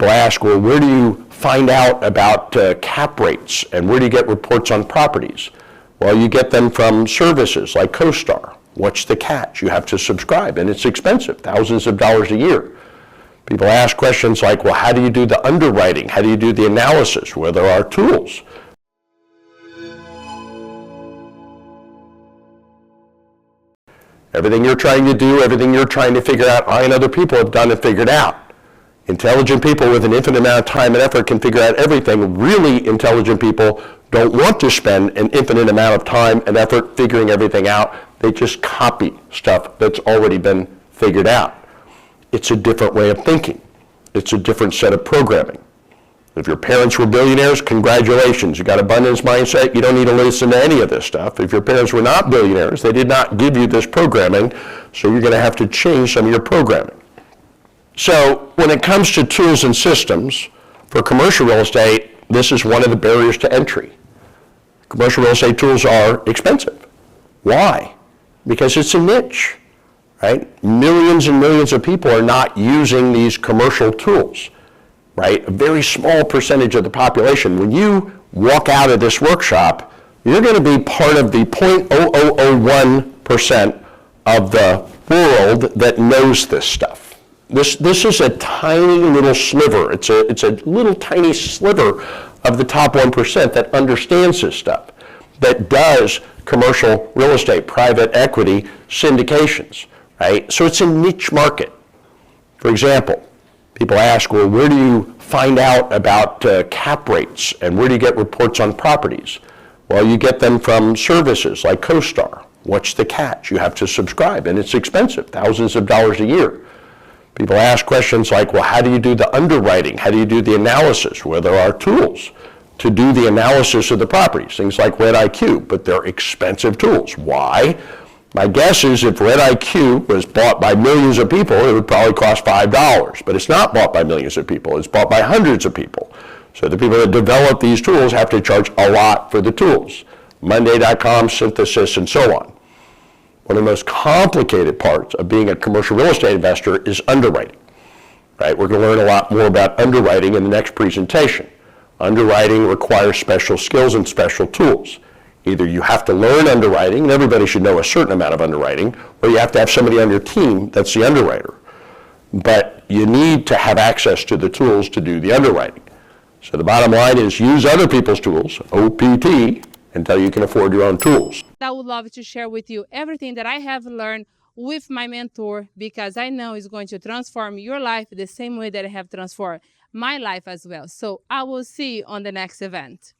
People ask, well, where do you find out about cap rates and where do you get reports on properties? Well, you get them from services like CoStar. What's the catch? You have to subscribe, and it's expensive, thousands of dollars a year. People ask questions like, well, how do you do the underwriting? How do you do the analysis? Well, there are tools. Everything you're trying to do, everything you're trying to figure out, I and other people have done and figured out. Intelligent people with an infinite amount of time and effort can figure out everything. Really intelligent people don't want to spend an infinite amount of time and effort figuring everything out. They just copy stuff that's already been figured out. It's a different way of thinking. It's a different set of programming. If your parents were billionaires, congratulations. You got abundance mindset. You don't need to listen to any of this stuff. If your parents were not billionaires, they did not give you this programming, so you're going to have to change some of your programming. So when it comes to tools and systems for commercial real estate, this is one of the barriers to entry. Commercial real estate tools are expensive. Why? Because it's a niche, right? Millions and millions of people are not using these commercial tools, right? A very small percentage of the population. When you walk out of this workshop, you're going to be part of the 0.0001% of the world that knows this stuff. This is a tiny little sliver. It's a little tiny sliver of the top 1% that understands this stuff, that does commercial real estate, private equity, syndications, right? So it's a niche market. For example, people ask, well, where do you find out about cap rates and where do you get reports on properties? Well, you get them from services like CoStar. What's the catch? You have to subscribe, and it's expensive, thousands of dollars a year. People ask questions like, well, how do you do the underwriting? How do you do the analysis? Well, there are tools to do the analysis of the properties, things like RedIQ, but they're expensive tools. Why? My guess is if RedIQ was bought by millions of people, it would probably cost $5, but it's not bought by millions of people. It's bought by hundreds of people. So the people that develop these tools have to charge a lot for the tools. Monday.com, Synthesis, and so on. One of the most complicated parts of being a commercial real estate investor is underwriting, right? We're going to learn a lot more about underwriting in the next presentation. Underwriting requires special skills and special tools. Either you have to learn underwriting, and everybody should know a certain amount of underwriting, or you have to have somebody on your team that's the underwriter. But you need to have access to the tools to do the underwriting. So the bottom line is use other people's tools, OPT, until you can afford your own tools. I would love to share with you everything that I have learned with my mentor, because I know it's going to transform your life the same way that I have transformed my life as well. So I will see you on the next event.